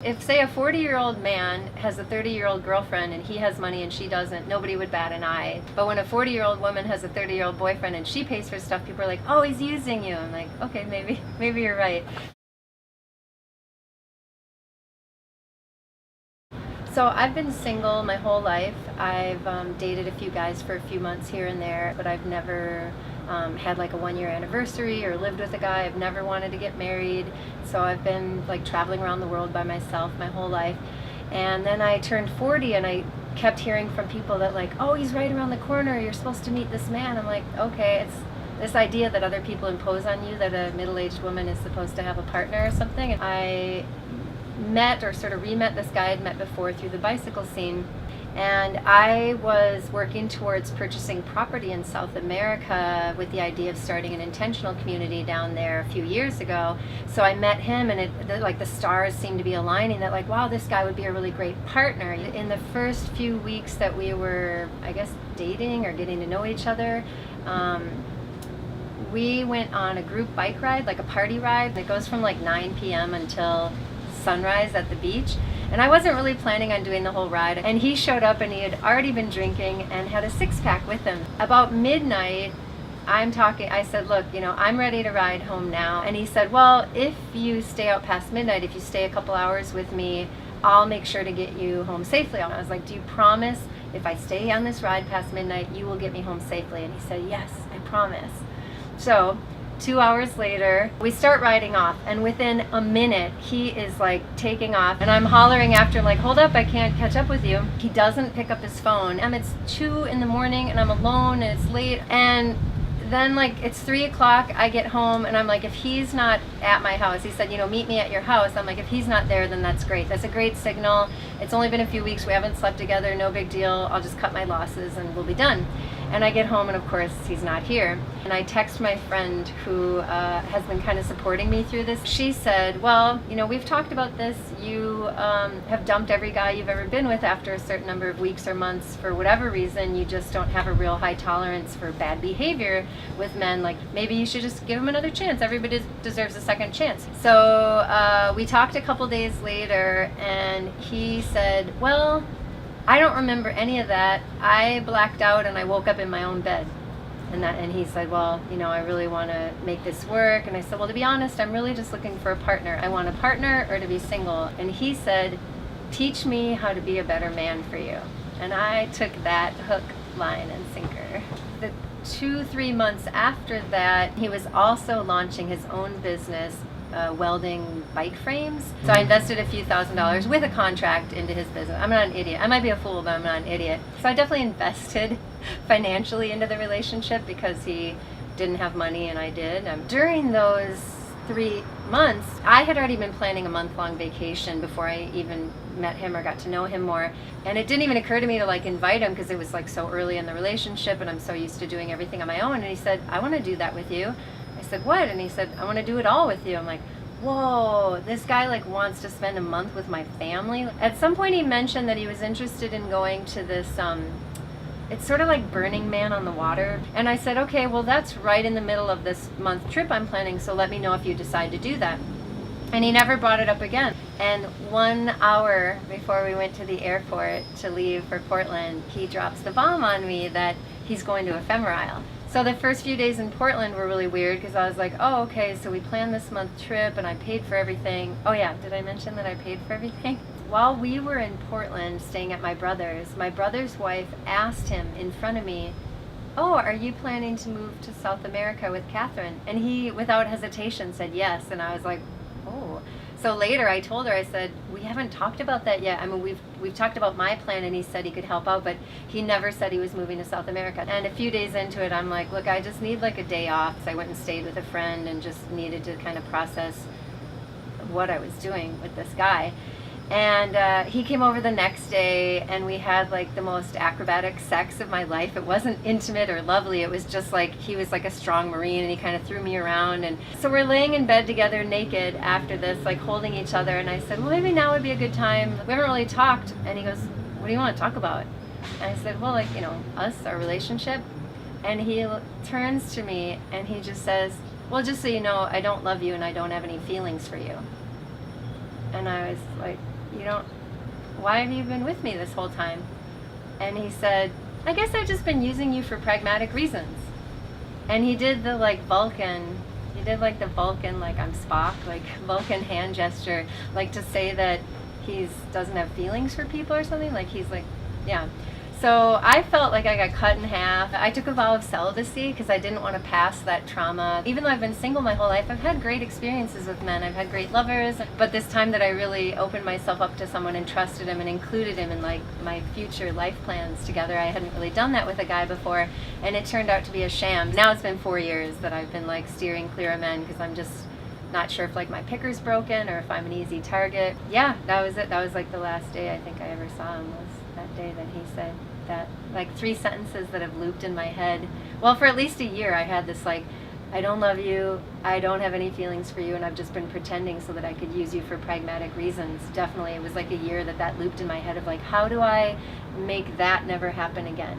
If, say, a 40-year-old man has a 30-year-old girlfriend and he has money and she doesn't, nobody would bat an eye. But when a 40-year-old woman has a 30-year-old boyfriend and she pays for stuff, people are like, oh, he's using you. I'm like, okay, maybe you're right. So I've been single my whole life. I've dated a few guys for a few months here and there, but I've never had like a 1-year anniversary or lived with a guy. I've never wanted to get married. So I've been like traveling around the world by myself my whole life. And then I turned 40 and I kept hearing from people that like, oh, he's right around the corner. You're supposed to meet this man. I'm like, okay, it's this idea that other people impose on you that a middle-aged woman is supposed to have a partner or something. I met or sort of re-met this guy I'd met before through the bicycle scene, and I was working towards purchasing property in South America with the idea of starting an intentional community down there a few years ago. So I met him, and like the stars seemed to be aligning that like, wow, this guy would be a really great partner. In the first few weeks that we were, I guess, dating or getting to know each other, we went on a group bike ride, like a party ride. It goes from like 9 p.m. until sunrise at the beach, and I wasn't really planning on doing the whole ride, and he showed up and he had already been drinking and had a six-pack with him. About midnight, I said, look, I'm ready to ride home now. And he said, well, if you stay out past midnight, if you stay a couple hours with me, I'll make sure to get you home safely. And I was like, do you promise if I stay on this ride past midnight, you will get me home safely? And he said, yes, I promise. So 2 hours later, we start riding off, and within a minute, he is like taking off, and I'm hollering after him like, hold up, I can't catch up with you. He doesn't pick up his phone, and it's 2 in the morning, and I'm alone, and it's late, and then like it's 3 o'clock, I get home, and I'm like, if he's not at my house, he said, meet me at your house. I'm like, if he's not there, then that's great. That's a great signal. It's only been a few weeks, we haven't slept together, no big deal. I'll just cut my losses and we'll be done. And I get home, and of course he's not here. And I text my friend who has been kind of supporting me through this. She said, well, we've talked about this. You have dumped every guy you've ever been with after a certain number of weeks or months. For whatever reason, you just don't have a real high tolerance for bad behavior with men. Like, maybe you should just give him another chance. Everybody deserves a second chance. So we talked a couple days later, and he said, well, I don't remember any of that. I blacked out and I woke up in my own bed. And he said, well, I really want to make this work. And I said, well, to be honest, I'm really just looking for a partner. I want a partner or to be single. And he said, teach me how to be a better man for you. And I took that hook, line, and sinker. The 2-3 months after that, he was also launching his own business, welding bike frames. So I invested a few $1,000s with a contract into his business. I'm not an idiot. I might be a fool, but I'm not an idiot. So I definitely invested financially into the relationship because he didn't have money and I did. During those 3 months, I had already been planning a month-long vacation before I even met him or got to know him more. And it didn't even occur to me to like invite him because it was like so early in the relationship and I'm so used to doing everything on my own. And he said, I want to do that with you. I said, what? And he said, I want to do it all with you. I'm like, whoa, this guy like wants to spend a month with my family. At some point he mentioned that he was interested in going to this, it's sort of like Burning Man on the water. And I said, okay, well that's right in the middle of this month trip I'm planning, so let me know if you decide to do that. And he never brought it up again. And 1 hour before we went to the airport to leave for Portland, he drops the bomb on me that he's going to Ephemerisle. So the first few days in Portland were really weird because I was like, oh, okay, so we planned this month trip and I paid for everything. Oh yeah, did I mention that I paid for everything? While we were in Portland staying at my brother's wife asked him in front of me, oh, are you planning to move to South America with Catherine? And he, without hesitation, said yes. And I was like, oh. So later I told her, I said, we haven't talked about that yet. I mean, we've talked about my plan and he said he could help out, but he never said he was moving to South America. And a few days into it, I'm like, look, I just need like a day off. So I went and stayed with a friend and just needed to kind of process what I was doing with this guy. And he came over the next day and we had like the most acrobatic sex of my life. It wasn't intimate or lovely. It was just like he was like a strong Marine and he kind of threw me around. And so we're laying in bed together naked after this, like holding each other. And I said, well, maybe now would be a good time. We haven't really talked. And he goes, what do you want to talk about? And I said, well, like, us, our relationship. And he turns to me and he just says, well, just so you know, I don't love you and I don't have any feelings for you. And I was like, you don't, why have you been with me this whole time? And he said, I guess I've just been using you for pragmatic reasons. And he did the like Vulcan, like I'm Spock, like Vulcan hand gesture, like to say that he's doesn't have feelings for people or something. Like he's like, yeah. So I felt like I got cut in half. I took a vow of celibacy because I didn't want to pass that trauma. Even though I've been single my whole life, I've had great experiences with men. I've had great lovers. But this time that I really opened myself up to someone and trusted him and included him in like my future life plans together, I hadn't really done that with a guy before. And it turned out to be a sham. Now it's been 4 years that I've been like steering clear of men because I'm just not sure if like my picker's broken or if I'm an easy target. Yeah, that was it. That was like the last day I think I ever saw him, was that day that he said that. Like 3 sentences that have looped in my head. Well, for at least a year I had this like, I don't love you, I don't have any feelings for you, and I've just been pretending so that I could use you for pragmatic reasons. Definitely it was like a year that looped in my head of like, how do I make that never happen again?